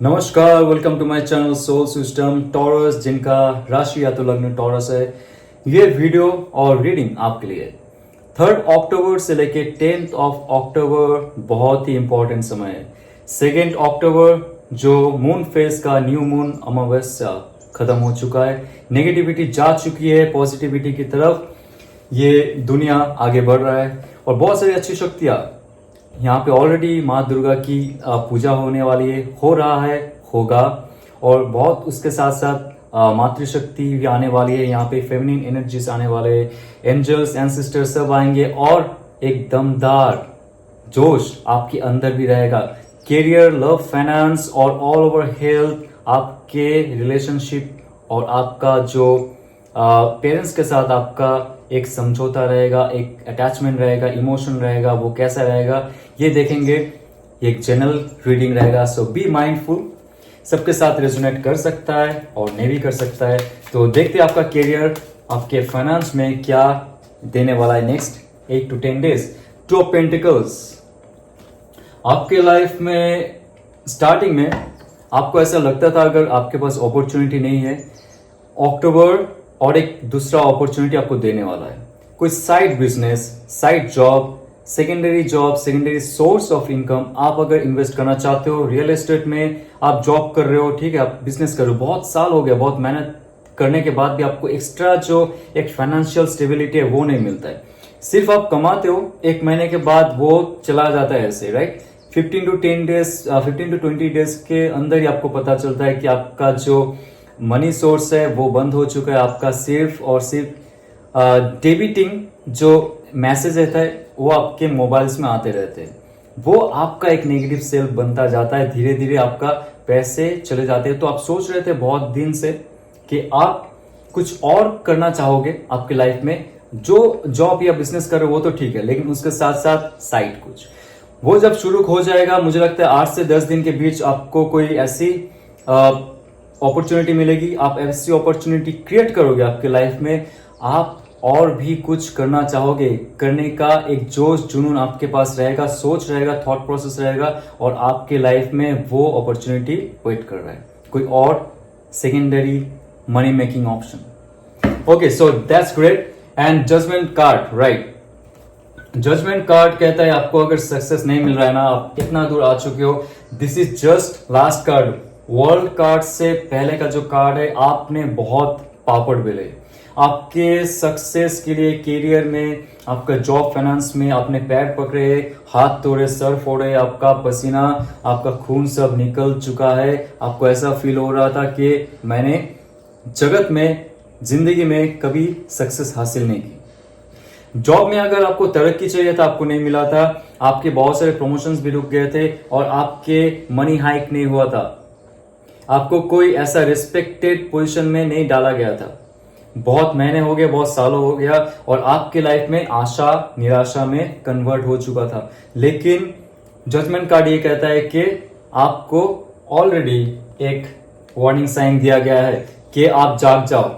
नमस्कार, welcome to my channel soul system Taurus, जिनका राशि या तो लग्न टॉरस है। ये वीडियो और रीडिंग आपके लिए 3 अक्टूबर से लेके 10 अक्टूबर बहुत ही इंपॉर्टेंट समय है। 2 अक्टूबर जो मून फेज का न्यू मून अमावस्या खत्म हो चुका है, नेगेटिविटी जा चुकी है, पॉजिटिविटी की तरफ ये दुनिया आगे बढ़ रहा है और बहुत सारी अच्छी शक्तियां यहाँ पे ऑलरेडी माँ दुर्गा की पूजा होने वाली है, हो रहा है, होगा। और बहुत उसके साथ साथ मातृशक्ति भी आने वाली है, यहाँ पे फेमिनिन एनर्जीज आने वाले हैं, एंजल्स एंसेस्टर्स सब आएंगे और एक दमदार जोश आपके अंदर भी रहेगा। करियर, लव, फाइनेंस और ऑल ओवर हेल्थ, आपके रिलेशनशिप और आपका जो पेरेंट्स के साथ आपका एक समझौता रहेगा, एक अटैचमेंट रहेगा, इमोशन रहेगा, वो कैसा रहेगा ये देखेंगे। एक जनरल रीडिंग रहेगा, सो बी माइंडफुल। सबके साथ रेजोनेट कर सकता है और नहीं भी कर सकता है। तो देखते हैं आपका करियर, आपके फाइनेंस में क्या देने वाला है next 8 to 10 days. 2 of pentacles आपके लाइफ में स्टार्टिंग में आपको ऐसा लगता था अगर आपके पास अपॉर्चुनिटी नहीं है, अक्टूबर और एक दूसरा अपॉर्चुनिटी आपको देने वाला है। कोई side business, side job, secondary source of income आप अगर इन्वेस्ट करना चाहते हो, रियल एस्टेट में आप जॉब कर रहे हो, ठीक है, आप बिजनेस कर रहे हो, बहुत साल हो गया, बहुत मेहनत करने के बाद भी आपको एक्स्ट्रा जो एक फाइनेंशियल स्टेबिलिटी है वो नहीं मिलता है। सिर्फ आप कमाते हो, 1 महीने के बाद वो चला जाता है ऐसे, राइट। 15 to 20 डेज के अंदर ही आपको पता चलता है कि आपका जो मनी सोर्स है वो बंद हो चुका है। आपका सिर्फ और सिर्फ डेबिटिंग जो मैसेज रहता है वो आपके मोबाइल्स में आते रहते हैं, वो आपका एक नेगेटिव सेल्फ बनता जाता है। धीरे धीरे आपका पैसे चले जाते हैं। तो आप सोच रहे थे बहुत दिन से कि आप कुछ और करना चाहोगे आपकी लाइफ में, जो जॉब या बिजनेस कर रहे हो वो तो ठीक है, लेकिन उसके साथ साथ साइड कुछ वो जब शुरू हो जाएगा, मुझे लगता है 8 से 10 दिन के बीच आपको कोई ऐसी अपॉर्चुनिटी मिलेगी, आप ऐसी अपॉर्चुनिटी क्रिएट करोगे आपके लाइफ में, आप और भी कुछ करना चाहोगे, करने का एक जोश जुनून आपके पास रहेगा, सोच रहेगा, थॉट प्रोसेस रहेगा और आपके लाइफ में वो अपॉर्चुनिटी वेट कर रहा है, कोई और secondary money making option. Okay, so that's great. And judgement card, right, judgement card कहता है आपको अगर सक्सेस नहीं मिल रहा है ना, आप इतना दूर आ चुके हो, this is just last card. World card से पहले का जो कार्ड है, आपने बहुत पापड़ बेले आपके सक्सेस के लिए। करियर में, आपका जॉब, फाइनेंस में आपने पैर पकड़े, हाथ तोड़े, सर फोड़े, आपका पसीना, आपका खून सब निकल चुका है। आपको ऐसा फील हो रहा था कि मैंने जगत में, जिंदगी में कभी सक्सेस हासिल नहीं की। जॉब में अगर आपको तरक्की चाहिए था, आपको नहीं मिला था, आपके बहुत सारे प्रमोशंस भी रुक गए थे और आपके मनी हाइक नहीं हुआ था, आपको कोई ऐसा रिस्पेक्टेड पोजीशन में नहीं डाला गया था, बहुत महीने हो गए, बहुत सालों हो गया और आपके लाइफ में आशा निराशा में कन्वर्ट हो चुका था। लेकिन जजमेंट कार्ड ये कहता है कि आपको ऑलरेडी एक वार्निंग साइन दिया गया है कि आप जाग जाओ,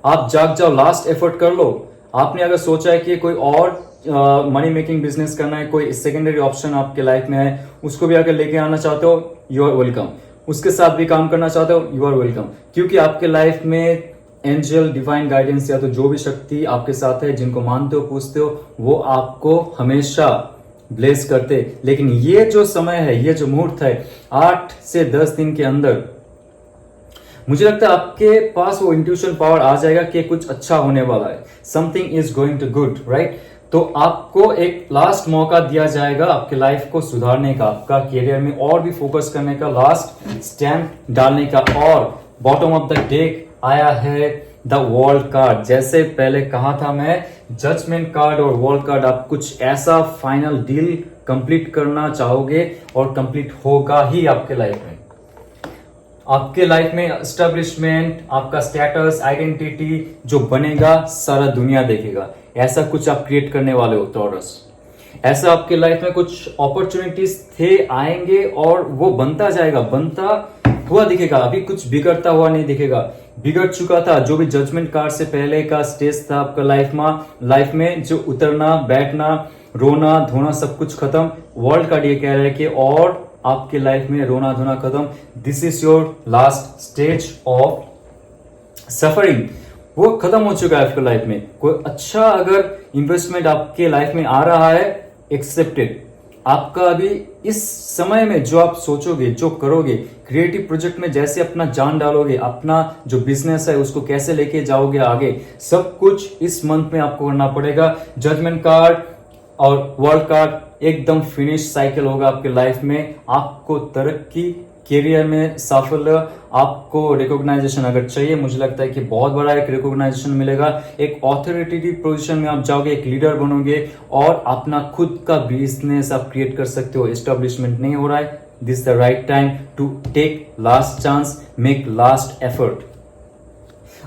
आप जाग जाओ, लास्ट एफर्ट कर लो। आपने अगर सोचा है कि कोई और मनी मेकिंग बिजनेस करना है, कोई सेकेंडरी ऑप्शन आपके लाइफ में है, उसको भी अगर लेके आना चाहते हो, यू आर वेलकम। उसके साथ भी काम करना चाहते हो, यू आर वेलकम, क्योंकि आपके लाइफ में एंजल, डिवाइन गाइडेंस या तो जो भी शक्ति आपके साथ है, जिनको मानते हो, पूछते हो, वो आपको हमेशा ब्लेस करते। लेकिन ये जो समय है, ये जो मुहूर्त है, 8 से 10 दिन के अंदर मुझे लगता है आपके पास वो इंट्यूशन पावर आ जाएगा कि कुछ अच्छा होने वाला है, something is going to good, right. तो आपको एक लास्ट मौका दिया जाएगा आपके लाइफ को सुधारने का, आपका करियर में और भी फोकस करने का, लास्ट स्टैम्प डालने का। और बॉटम ऑफ द डेक आया है द वर्ल्ड कार्ड। जैसे पहले कहा था मैं, जजमेंट कार्ड और वर्ल्ड कार्ड, आप कुछ ऐसा फाइनल डील कंप्लीट करना चाहोगे और कंप्लीट होगा ही आपके लाइफ में। आपके लाइफ में एस्टेब्लिशमेंट, आपका स्टेटस, आइडेंटिटी जो बनेगा, सारा दुनिया देखेगा। ऐसा कुछ आप क्रिएट करने वाले हो टॉरस। ऐसा आपके लाइफ में कुछ अपॉर्चुनिटीज थे, आएंगे और वो बनता जाएगा, बनता हुआ दिखेगा। अभी कुछ बिगड़ता हुआ नहीं दिखेगा, बिगड़ चुका था। जो भी जजमेंट कार्ड से पहले का स्टेज था आपका लाइफ में जो उतरना, बैठना, रोना धोना सब कुछ खत्म। वर्ल्ड कार्ड ये कह रहा है कि और आपके लाइफ में रोना धोना खत्म। This is your last stage of suffering, वो खत्म हो चुका है आपके लाइफ में। कोई अच्छा अगर इन्वेस्टमेंट आपके लाइफ में आ रहा है, एक्सेप्टेड। आपका अभी इस समय में जो आप सोचोगे, जो करोगे, क्रिएटिव प्रोजेक्ट में जैसे अपना जान डालोगे, अपना जो बिजनेस है उसको कैसे लेके जाओगे आगे, सब कुछ इस मंथ में आपको करना पड़ेगा। जजमेंट कार्ड और वर्ल्ड कार्ड एकदम फिनिश साइकिल होगा आपके लाइफ में। आपको तरक्की, कैरियर में साफल्य, आपको रिकॉग्नाइजेशन अगर चाहिए, मुझे लगता है कि बहुत बड़ा एक रिकॉग्नाइजेशन मिलेगा। एक ऑथोरिटेटिव पोजीशन में आप जाओगे, एक लीडर बनोगे और अपना खुद का बिजनेस आप क्रिएट कर सकते हो। एस्टेब्लिशमेंट नहीं हो रहा है, this the right time to take last chance, make last effort.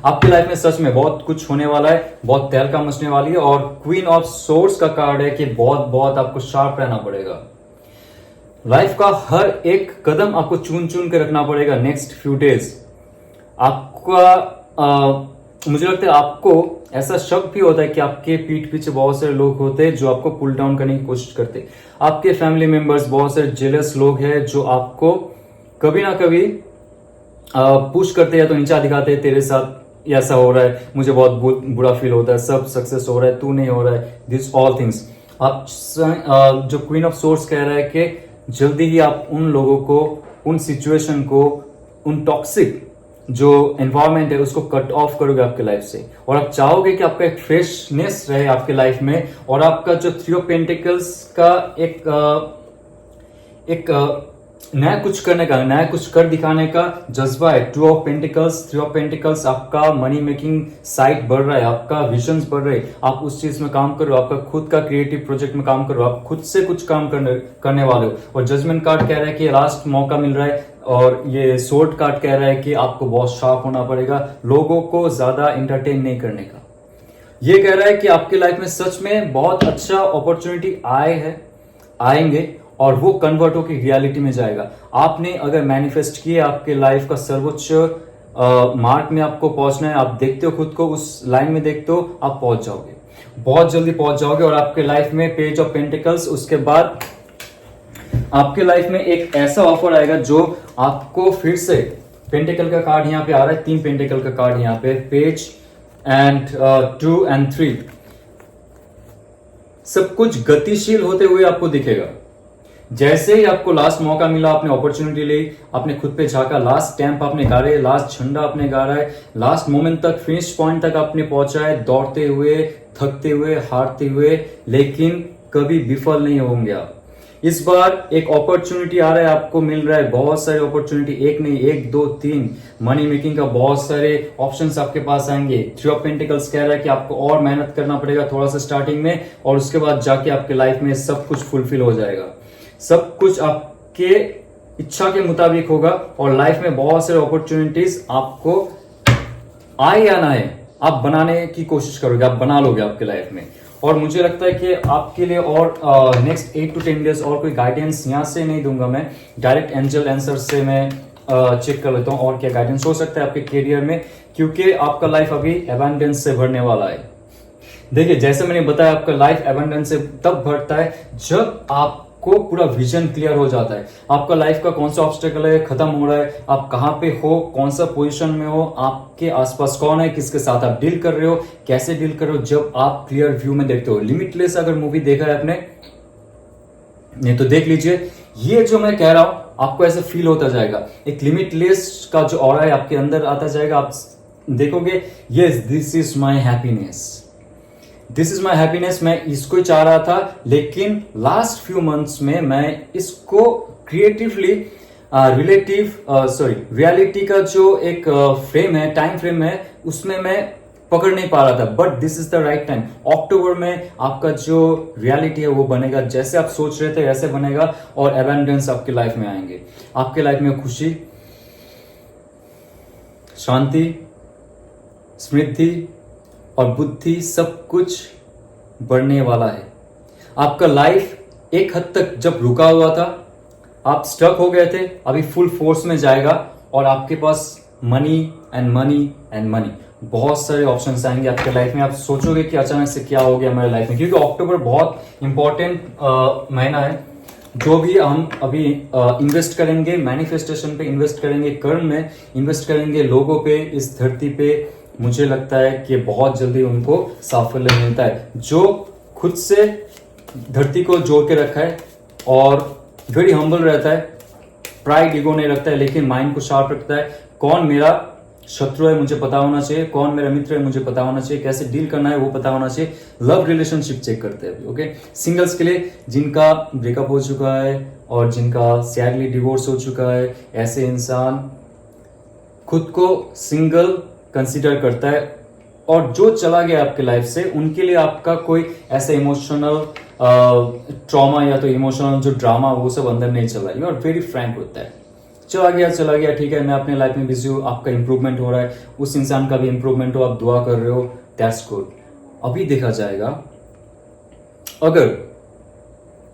आपकी लाइफ में सच में बहुत कुछ होने वाला है, बहुत तहलका मचने वाली है। और क्वीन ऑफ सोर्ड्स का कार्ड है कि बहुत बहुत आपको शार्प रहना पड़ेगा। लाइफ का हर एक कदम आपको चुन चुन के रखना पड़ेगा। नेक्स्ट फ्यू डेज आपका मुझे लगता है आपको ऐसा शक भी होता है कि आपके पीठ पीछे बहुत सारे लोग होते हैं जो आपको पुल डाउन करने की कोशिश करते हैं। आपके फैमिली मेंबर्स, बहुत सारे जेलस लोग हैं जो आपको कभी ना कभी पुश करते हैं, या तो नीचा दिखाते हैं, तेरे साथ ऐसा हो रहा है, मुझे बहुत बुरा फील होता है, सब सक्सेस हो रहा है, तू नहीं हो रहा है, दिस ऑल थिंग्स। आप जो क्वीन ऑफ सोर्ड्स कह रहा है कि जल्दी ही आप उन लोगों को, उन सिचुएशन को, उन टॉक्सिक जो एनवायरमेंट है उसको कट ऑफ करोगे आपके लाइफ से। और आप चाहोगे कि आपका एक फ्रेशनेस रहे आपके लाइफ में। और आपका जो थ्री ऑफ पेंटिकल्स का एक नया कुछ करने का, नया कुछ कर दिखाने का जज्बा है। Two of pentacles, three of pentacles, आपका मनी मेकिंग साइट बढ़ रहा है, आपका विजन्स बढ़ रहे हैं, आप उस चीज में काम कर रहे हो, आपका खुद का क्रिएटिव प्रोजेक्ट में काम कर रहे हो, आप खुद से कुछ काम करने वाले हो। और जजमेंट कार्ड कह रहा है कि लास्ट मौका मिल रहा है, और ये सोर्ड कार्ड कह रहा है कि आपको बहुत शार्प होना पड़ेगा, लोगों को ज्यादा एंटरटेन नहीं करने का। ये कह रहा है कि आपके लाइफ में सच में बहुत अच्छा अपॉर्चुनिटी आएंगे और वो कन्वर्ट होकर रियलिटी में जाएगा। आपने अगर मैनिफेस्ट किए, आपके लाइफ का सर्वोच्च मार्क में आपको पहुंचना है, आप देखते हो खुद को उस लाइन में, देखते हो आप पहुंच जाओगे, बहुत जल्दी पहुंच जाओगे। और आपके लाइफ में पेज ऑफ पेंटिकल्स, उसके बाद आपके लाइफ में एक ऐसा ऑफर आएगा जो आपको फिर से, पेंटिकल का कार्ड यहाँ पे आ रहा है, 3 पेंटिकल का कार्ड यहाँ पे, पेज एंड 2 and 3, सब कुछ गतिशील होते हुए आपको दिखेगा। जैसे ही आपको लास्ट मौका मिला, आपने अपॉर्चुनिटी ली, आपने खुद पे झांका, लास्ट स्टैंप आपने गाड़े, लास्ट झंडा आपने गाड़ा है, लास्ट मोमेंट तक, फिनिश पॉइंट तक आपने पहुंचा है, दौड़ते हुए, थकते हुए, हारते हुए, लेकिन कभी विफल नहीं होंगे आप। इस बार एक अपॉर्चुनिटी आ रहा है, आपको मिल रहा है बहुत सारे अपॉर्चुनिटी, एक नहीं, 1 2 3 मनी मेकिंग का बहुत सारे ऑप्शंस आपके पास आएंगे। थ्री ऑफ पेंटिकल्स कह रहा है कि आपको और मेहनत करना पड़ेगा थोड़ा सा स्टार्टिंग में, और उसके बाद जाके आपके लाइफ में सब कुछ फुलफिल हो जाएगा, सब कुछ आपके इच्छा के मुताबिक होगा। और लाइफ में बहुत सारे अपॉर्चुनिटीज आपको आए या ना आए, आप बनाने की कोशिश करोगे, आप बना लोगे आपके लाइफ में। और मुझे लगता है कि आपके लिए और नेक्स्ट 8 to 10 डेज और कोई गाइडेंस यहाँ से नहीं दूंगा मैं, डायरेक्ट एंजल आंसर से मैं चेक कर लेता हूँ और क्या गाइडेंस हो सकता है आपके करियर में, क्योंकि आपका लाइफ अभी एबंडेंस से भरने वाला है। देखिए, जैसे मैंने बताया, आपका लाइफ एबंडेंस से तब भरता है जब आपको पूरा विजन क्लियर हो जाता है। आपका लाइफ का कौन सा ऑब्स्टेकल है, खत्म हो रहा है, आप कहां पे हो, कौन सा पोजीशन में हो, आपके आसपास कौन है, किसके साथ आप डील कर रहे हो, कैसे डील कर रहे हो, जब आप क्लियर व्यू में देखते हो। लिमिटलेस अगर मूवी देखा है आपने, नहीं तो देख लीजिए। ये जो मैं कह रहा हूं आपको ऐसा फील होता जाएगा, एक लिमिटलेस का जो ऑरा है आपके अंदर आता जाएगा। आप देखोगे, yes this is my happiness, this is my happiness. मैं इसको ही चाह रहा था, लेकिन लास्ट फ्यू मंथ्स में मैं इसको क्रिएटिवली रियलिटी का जो एक फ्रेम है, टाइम फ्रेम है, उसमें मैं पकड़ नहीं पा रहा था। But this is the right time. अक्टूबर में आपका जो रियलिटी है वो बनेगा, जैसे आप सोच रहे थे वैसे बनेगा, और एबंडेंस आपकी लाइफ में आएंगे। आपके लाइफ में खुशी, शांति, समृद्धि और बुद्धि, सब कुछ बढ़ने वाला है। आपका लाइफ एक हद तक जब रुका हुआ था, आप स्टक हो गए थे, अभी फुल फोर्स में जाएगा, और आपके पास money and money and money, बहुत सारे ऑप्शंस आएंगे आपके लाइफ में। आप सोचोगे कि अचानक से क्या हो गया मेरे लाइफ में, क्योंकि अक्टूबर बहुत इंपॉर्टेंट महीना है। जो भी हम अभी इन्वेस्ट करेंगे, मैनिफेस्टेशन पे इन्वेस्ट करेंगे, कर्म में इन्वेस्ट करेंगे, लोगों पे, इस धरती पे, मुझे लगता है कि बहुत जल्दी उनको साफल्य मिलता है। जो खुद से धरती को जोड़ के रखा है और वेरी हम्बल रहता है, प्राइड ईगो नहीं रखता है, लेकिन माइंड को शार्प रखता है। कौन मेरा शत्रु है मुझे पता होना चाहिए, कौन मेरा मित्र है मुझे पता होना चाहिए, कैसे डील करना है वो पता होना चाहिए। लव रिलेशनशिप चेक करते हैं अभी। ओके, सिंगल्स के लिए जिनका ब्रेकअप हो चुका है और जिनका सैडली डिवोर्स हो चुका है, ऐसे इंसान खुद को सिंगल कंसीडर करता है और जो चला गया आपके लाइफ से, उनके लिए आपका कोई ऐसा इमोशनल ट्रॉमा या तो इमोशनल जो ड्रामा वो सब अंदर नहीं चला। यू आर वेरी फ्रैंक होता है, चला गया ठीक है, मैं अपने लाइफ में बिजी हूँ, आपका इंप्रूवमेंट हो रहा है, उस इंसान का भी इंप्रूवमेंट हो, आप दुआ कर रहे हो, दैट्स गुड। अभी देखा जाएगा अगर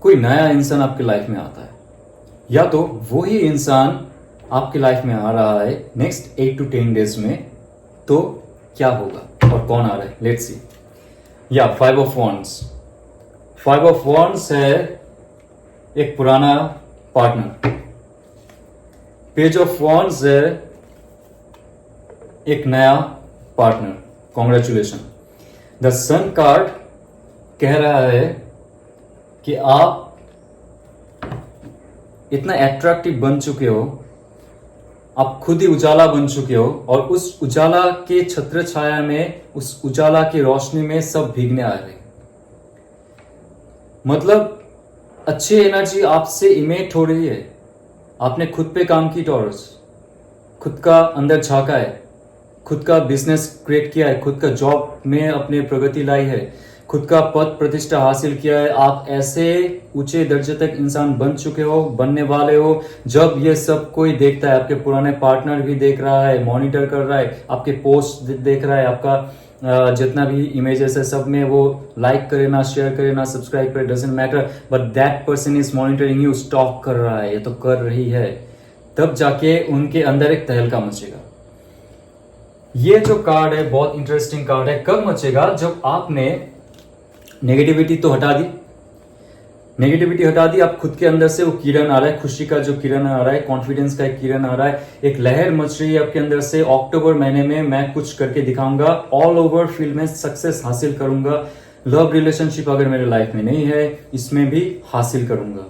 कोई नया इंसान आपके लाइफ में आता है या तो वही इंसान आपकी लाइफ में आ रहा है नेक्स्ट 8 to 10 डेज में, तो क्या होगा और कौन आ रहा है, लेट्स सी। या 5 of Wands, 5 of Wands है एक पुराना पार्टनर। पेज ऑफ वॉन्ड्स है एक नया partner, congratulation. The sun card कह रहा है कि आप इतना एट्रैक्टिव बन चुके हो, आप खुद ही उजाला बन चुके हो और उस उजाला के छत्र छाया में, उस उजाला की रोशनी में सब भीगने आ रहे। मतलब अच्छी एनर्जी आपसे इमेट हो रही है। आपने खुद पे काम की टॉरस, खुद का अंदर झांका है, खुद का बिजनेस क्रिएट किया है, खुद का जॉब में अपने प्रगति लाई है, खुद का पद प्रतिष्ठा हासिल किया है। आप ऐसे ऊंचे दर्जे तक इंसान बन चुके हो, बनने वाले हो। जब ये सब कोई देखता है, आपके पुराने पार्टनर भी देख रहा है, मॉनिटर कर रहा है, आपके पोस्ट देख रहा है, आपका जितना भी इमेजेस है सब में वो लाइक करे ना, शेयर करे ना, सब्सक्राइब करे, doesn't matter, but that person is monitoring you, stock कर रहा है, ये तो कर रही है। तब जाके उनके अंदर एक तहलका मचेगा। ये जो कार्ड है बहुत इंटरेस्टिंग कार्ड है। कब मचेगा? जब आपने नेगेटिविटी तो हटा दी, नेगेटिविटी हटा दी, आप खुद के अंदर से वो किरण आ रहा है, खुशी का जो किरण आ रहा है, कॉन्फिडेंस का एक किरण आ रहा है, एक लहर मच रही है आपके अंदर से। अक्टूबर महीने में मैं कुछ करके दिखाऊंगा, ऑल ओवर फील्ड में सक्सेस हासिल करूंगा। लव रिलेशनशिप अगर मेरे लाइफ में नहीं है, इसमें भी हासिल करूंगा।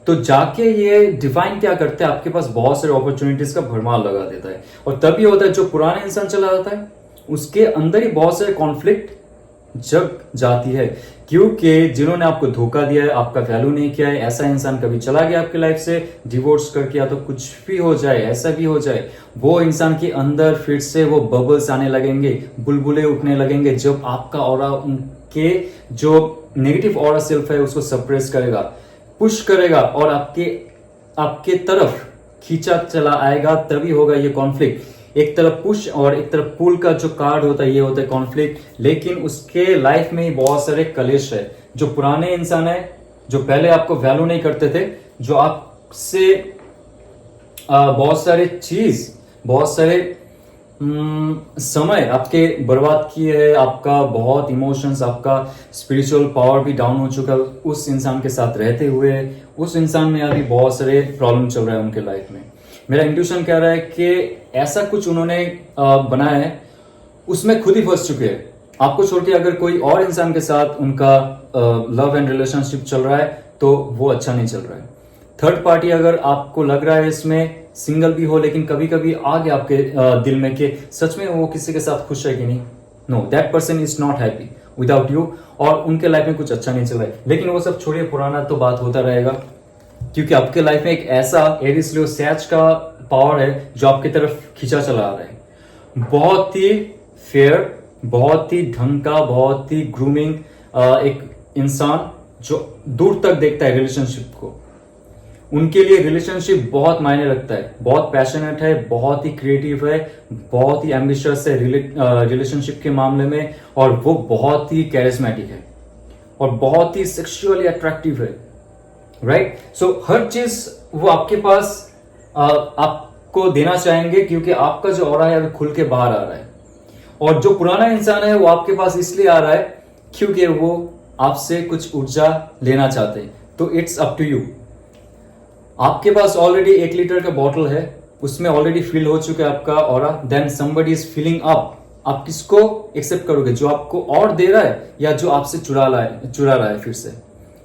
तो जाके ये डिवाइन क्या करते हैं, आपके पास बहुत सारे अपॉर्चुनिटीज का भरमार लगा देता है। और तभी होता है जो पुराना इंसान चला जाता है उसके अंदर ही बहुत सारे कॉन्फ्लिक्ट जग जाती है, क्योंकि जिन्होंने आपको धोखा दिया है, आपका वैल्यू नहीं किया है, ऐसा इंसान कभी चला गया आपकी लाइफ से, डिवोर्स करके, या तो कुछ भी हो जाए, ऐसा भी हो जाए, वो इंसान के अंदर फिर से वो बबल्स आने लगेंगे, बुलबुले उठने लगेंगे, जब आपका ऑरा उनके जो नेगेटिव ऑरा सेल्फ है उसको सप्रेस करेगा, पुश करेगा और आपके तरफ खींचा चला आएगा। तभी होगा ये कॉन्फ्लिक्ट। एक तरफ पुश और एक तरफ पुल का जो कार्ड होता है ये होता है कॉन्फ्लिक्ट। लेकिन उसके लाइफ में ही बहुत सारे कलेश है। जो पुराने इंसान है, जो पहले आपको वैल्यू नहीं करते थे, जो आपसे बहुत सारे चीज, बहुत सारे समय आपके बर्बाद किए है, आपका बहुत इमोशंस, आपका स्पिरिचुअल पावर भी डाउन हो चुका है उस इंसान के साथ रहते हुए। उस इंसान में अभी बहुत सारे प्रॉब्लम चल रहा है उनके लाइफ में। मेरा इंट्यूशन कह रहा है कि ऐसा कुछ उन्होंने बनाया है, उसमें खुद ही फंस चुके हैं। आपको छोड़ के अगर कोई और इंसान के साथ उनका लव एंड रिलेशनशिप चल रहा है तो वो अच्छा नहीं चल रहा है। थर्ड पार्टी अगर आपको लग रहा है इसमें, सिंगल भी हो लेकिन कभी कभी आ गया आपके दिल में कि सच में वो किसी के साथ खुश है कि नहीं, no, that person is not happy without you, और उनके लाइफ में कुछ अच्छा नहीं चल रहा है। लेकिन वो सब छोड़िए, पुराना तो बात होता रहेगा, क्योंकि आपके लाइफ में एक ऐसा एरिस लियो सैच का पावर है जो आपकी तरफ खींचा चला आ रहा है। बहुत ही फेयर, बहुत ही ढंग का, बहुत ही ग्रूमिंग एक इंसान जो दूर तक देखता है रिलेशनशिप को। उनके लिए रिलेशनशिप बहुत मायने रखता है, बहुत पैशनेट है, बहुत ही क्रिएटिव है, बहुत ही एम्बिशियस है रिलेशनशिप के मामले में, और वो बहुत ही कैरिस्मेटिक है और बहुत ही सेक्सुअली अट्रैक्टिव है, राइट। सो हर चीज वो आपके पास आपको देना चाहेंगे, क्योंकि आपका जो ऑरा है वो खुल के बाहर आ रहा है। और जो पुराना इंसान है वो आपके पास इसलिए आ रहा है क्योंकि वो आपसे कुछ ऊर्जा लेना चाहते हैं। तो इट्स अप टू यू, आपके पास ऑलरेडी 1 लीटर का बॉटल है, उसमें ऑलरेडी फिल हो चुका है आपका aura, then somebody is filling up. आप किसको एक्सेप्ट करोगे, जो आपको और दे रहा है या जो आपसे चुरा रहा है फिर से?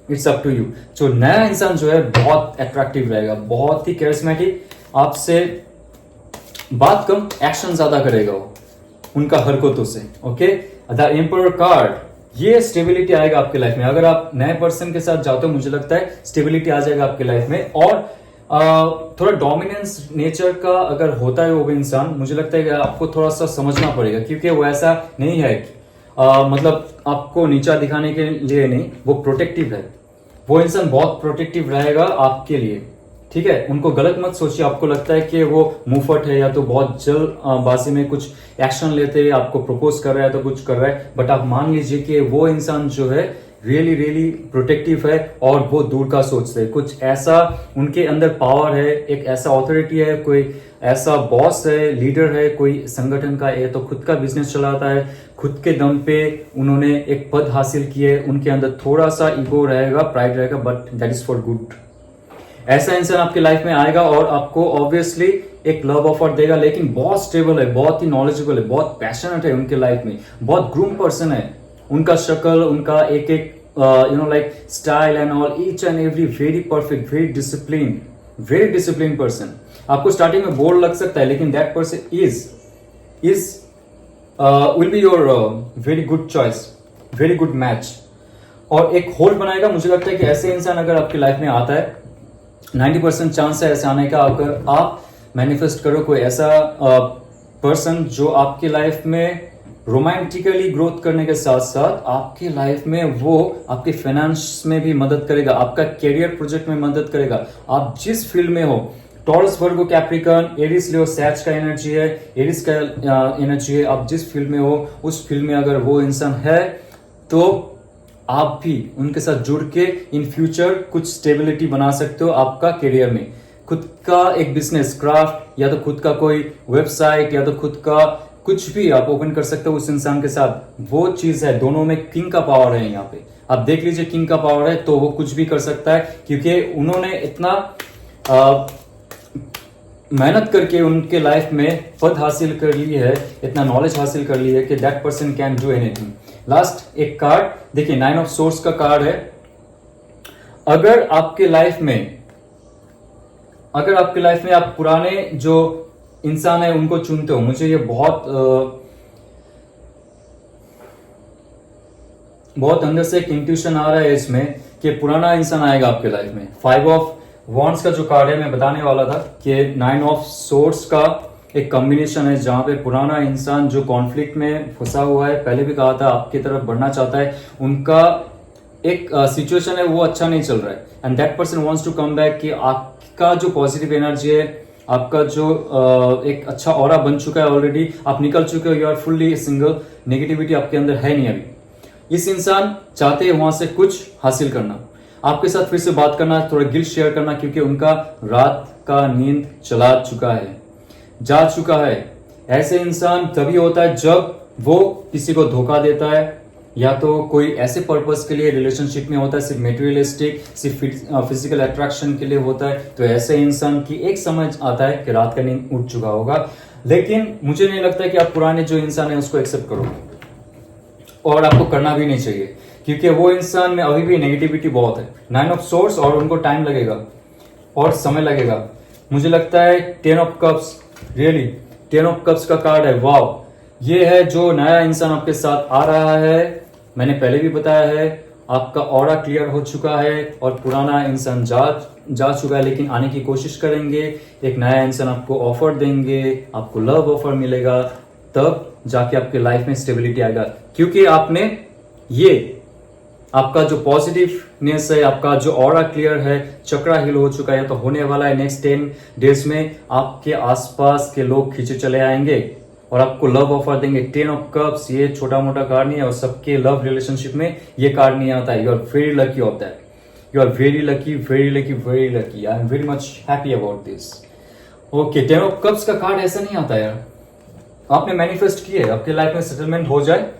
It's up to you. जो नया इंसान जो है बहुत अट्रैक्टिव रहेगा, बहुत ही कैरिस्मेटिक, आपसे बात कम एक्शन ज्यादा करेगा वो उनका हरकतों से। ओके, द एम्परर कार्ड, ये स्टेबिलिटी आएगा आपके लाइफ में। अगर आप नए पर्सन के साथ जाते हो, मुझे लगता है स्टेबिलिटी आ जाएगा आपके लाइफ में। और थोड़ा डोमिनेंस नेचर का अगर होता है वो भी इंसान, मुझे लगता है कि आपको थोड़ा सा समझना पड़ेगा, क्योंकि वो ऐसा नहीं है कि मतलब आपको नीचा दिखाने के लिए नहीं, वो प्रोटेक्टिव है। वो इंसान बहुत प्रोटेक्टिव रहेगा आपके लिए, ठीक है? उनको गलत मत सोचिए। आपको लगता है कि वो मुंहफट है या तो बहुत जल्दबाजी में कुछ एक्शन लेते हैं, आपको प्रपोज कर रहा है तो कुछ कर रहा है, बट आप मान लीजिए कि वो इंसान जो है रियली रियली प्रोटेक्टिव है और वो दूर का सोचते हैं। कुछ ऐसा उनके अंदर पावर है, एक ऐसा ऑथोरिटी है, कोई ऐसा बॉस है, लीडर है, कोई संगठन का, ये तो खुद का बिजनेस चलाता है, खुद के दम पे उन्होंने एक पद हासिल किए, उनके अंदर थोड़ा सा ईगो रहेगा, प्राइड रहेगा, but that is for good. ऐसा इंसान आपकी लाइफ में आएगा और आपको ऑब्वियसली एक लव ऑफर देगा, लेकिन बहुत स्टेबल है, बहुत ही नॉलेजेबल है, बहुत पैशनेट है उनके लाइफ में, बहुत ग्रूम पर्सन है। उनका शक्ल, उनका एक एक like style and all, each and every very perfect, very discipline person. आपको स्टार्टिंग में बोर्ड लग सकता है, लेकिन that person is will be your very good choice, very good match, और एक होल्ड बनाएगा। मुझे लगता है कि ऐसे इंसान अगर आपकी लाइफ में आता है, 90% चांस है ऐसे आने का। अगर आप मैनिफेस्ट करो कोई ऐसा पर्सन जो आपकी लाइफ में रोमांटिकली ग्रोथ करने के साथ साथ आपकी लाइफ में वो आपके फाइनेंस में भी मदद करेगा, आपका कैरियर प्रोजेक्ट में मदद करेगा, आप जिस फील्ड में हो। टॉरस, वर्गो, कैप्रिकॉर्न, एरिस लियो, सैज का एनर्जी है, एरिस का एनर्जी है। आप जिस फील्ड में हो उस फील्ड में अगर वो इंसान है तो आप भी उनके साथ जुड़ के इन फ्यूचर कुछ स्टेबिलिटी बना सकते हो आपका करियर में। खुद का एक बिजनेस, क्राफ्ट, या तो खुद का कोई वेबसाइट, या तो खुद का कुछ भी आप ओपन कर सकते हो उस इंसान के साथ। वो चीज है, दोनों में किंग का पावर है। यहाँ पे आप देख लीजिए, किंग का पावर है तो वो कुछ भी कर सकता है, क्योंकि उन्होंने इतना मेहनत करके उनके लाइफ में पद हासिल कर ली है, इतना नॉलेज हासिल कर ली है कि that person can do anything. Last एक कार्ड देखिए, 9 ऑफ सोर्स का कार्ड है। अगर आपके लाइफ में आप पुराने जो इंसान है उनको चुनते हो, मुझे ये बहुत अंदर से एक इंट्यूशन आ रहा है इसमें कि पुराना इंसान आएगा आपके लाइफ में। 5 ऑफ वॉन्ड्स का जो कार्ड है, मैं बताने वाला था कि 9 ऑफ सोर्स का एक कॉम्बिनेशन है, जहां पे पुराना इंसान जो कॉन्फ्लिक्ट में फंसा हुआ है, पहले भी कहा था आपकी तरफ बढ़ना चाहता है, उनका एक सिचुएशन है वो अच्छा नहीं चल रहा है, and that person wants to come back. कि आपका जो पॉजिटिव एनर्जी है, आपका जो एक अच्छा ऑरा बन चुका है ऑलरेडी, आप निकल चुके हो, you are fully single, negativity आपके अंदर है नहीं अभी। इस इंसान चाहते हैं वहां से कुछ हासिल करना, आपके साथ फिर से बात करना, थोड़ा गिल्ट शेयर करना, क्योंकि उनका रात का नींद जा चुका है। ऐसे इंसान तभी होता है जब वो किसी को धोखा देता है, या तो कोई ऐसे पर्पस के लिए रिलेशनशिप में होता है, सिर्फ मेटेरियलिस्टिक, सिर्फ फिजिकल अट्रैक्शन के लिए होता है, तो ऐसे इंसान की एक समझ आता है कि रात का नींद उठ चुका होगा। लेकिन मुझे नहीं लगता कि आप पुराने जो इंसान है उसको एक्सेप्ट करोगे, और आपको करना भी नहीं चाहिए, क्योंकि वो इंसान में अभी भी नेगेटिविटी बहुत है। 9 ऑफ सोर्स, और उनको टाइम लगेगा और समय लगेगा। मुझे लगता है 10 of cups, really 10 of cups का कार्ड है। वाव, ये है जो नया इंसान आपके साथ आ रहा है। मैंने पहले भी बताया है, आपका ऑरा क्लियर हो चुका है और पुराना इंसान जा चुका है, लेकिन आने की कोशिश करेंगे। एक नया इंसान आपको ऑफर देंगे, आपको लव ऑफर मिलेगा, तब जाके आपके लाइफ में स्टेबिलिटी आएगा, क्योंकि आपने ये आपका जो पॉजिटिवनेस है, आपका जो ऑरा क्लियर है, चक्रा हिल हो चुका है, तो होने वाला है नेक्स्ट 10 डेज में आपके आसपास के लोग खींचे चले आएंगे और आपको लव ऑफर देंगे। 10 ऑफ कप्स, ये छोटा मोटा कार्ड नहीं है, और सबके लव रिलेशनशिप में ये कार्ड नहीं आता है। You are very lucky of that, you are very lucky, very lucky, very lucky. I am very much happy about this. Okay, 10 of cups का कार्ड ऐसा नहीं आता यार। आपने मैनिफेस्ट किए, आपके लाइफ में सेटलमेंट हो जाए,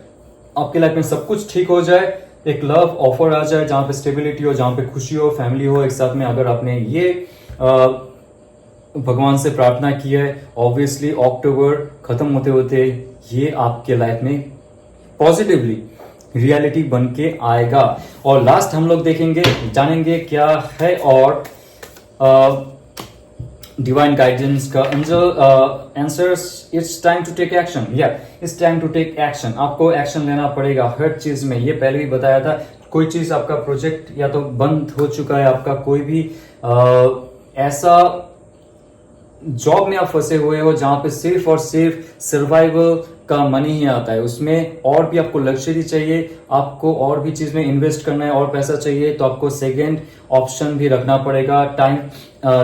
आपके लाइफ में सब कुछ ठीक हो जाए, एक लव ऑफर आ जाए जहां पे स्टेबिलिटी हो, जहां पे खुशी हो, फैमिली हो एक साथ में। अगर आपने ये भगवान से प्रार्थना की है। ऑब्वियसली अक्टूबर खत्म होते होते ये आपके लाइफ में पॉजिटिवली रियलिटी बन के आएगा। और लास्ट हम लोग देखेंगे, जानेंगे क्या है और डिवाइन गाइडेंस का answers. It's time to take action. It's time to take action. आपको एक्शन लेना पड़ेगा हर चीज में। ये पहले भी बताया था, कोई चीज आपका प्रोजेक्ट या तो बंद हो चुका है, आपका कोई भी ऐसा जॉब में आप फंसे हुए हो जहां पे सिर्फ और सिर्फ सर्वाइवल का मनी ही आता है, उसमें और भी आपको लग्जरी चाहिए, आपको और भी चीज में इन्वेस्ट करना है और पैसा चाहिए, तो आपको सेकेंड ऑप्शन भी रखना पड़ेगा। टाइम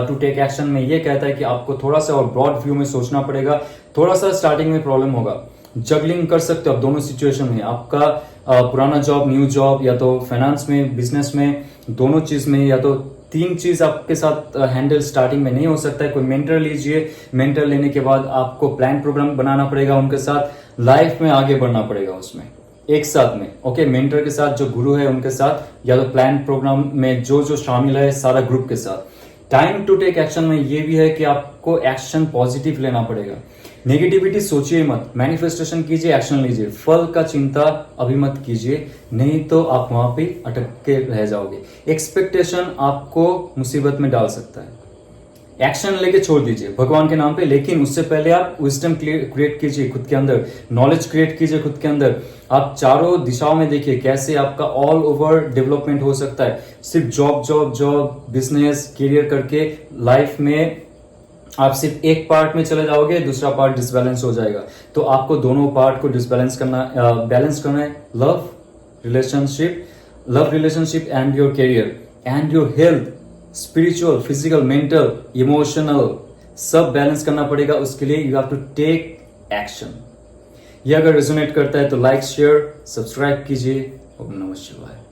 टू टेक एक्शन में ये कहता है कि आपको थोड़ा सा और ब्रॉड व्यू में सोचना पड़ेगा। थोड़ा सा स्टार्टिंग में प्रॉब्लम होगा, जगलिंग कर सकते हो आप दोनों सिचुएशन में। आपका पुराना जॉब, न्यू जॉब, या तो फाइनेंस में, बिजनेस में, दोनों चीज में, या तो तीन चीज आपके साथ हैंडल स्टार्टिंग में नहीं हो सकता है। कोई मेंटर लीजिए, मेंटर लेने के बाद आपको प्लान प्रोग्राम बनाना पड़ेगा, उनके साथ लाइफ में आगे बढ़ना पड़ेगा उसमें एक साथ में। ओके, मेंटर के साथ जो गुरु है उनके साथ, या तो प्लान प्रोग्राम में जो जो शामिल है सारा ग्रुप के साथ। टाइम टू टेक एक्शन में ये भी है कि आपको एक्शन पॉजिटिव लेना पड़ेगा। नेगेटिविटी सोचिए मत, मैनिफेस्टेशन कीजिए, एक्शन लीजिए। फल का चिंता अभी मत कीजिए, नहीं तो आप वहां पे अटक के रह जाओगे। एक्सपेक्टेशन आपको मुसीबत में डाल सकता है। एक्शन लेके छोड़ दीजिए भगवान के नाम पे, लेकिन उससे पहले आप विजडम क्रिएट कीजिए खुद के अंदर, नॉलेज क्रिएट कीजिए खुद के अंदर। आप चारों दिशाओं में देखिए कैसे आपका ऑल ओवर डेवलपमेंट हो सकता है। सिर्फ job job job, business, career करके लाइफ में आप सिर्फ एक पार्ट में चले जाओगे, दूसरा पार्ट डिसबैलेंस हो जाएगा। तो आपको दोनों पार्ट को डिसबैलेंस करना, बैलेंस करना है। Love relationship and your career and your health, spiritual, physical, mental, emotional, सब बैलेंस करना पड़ेगा। उसके लिए you have to take action. ये अगर रेजोनेट करता है तो लाइक, शेयर, सब्सक्राइब कीजिए। ओम नमः शिवाय।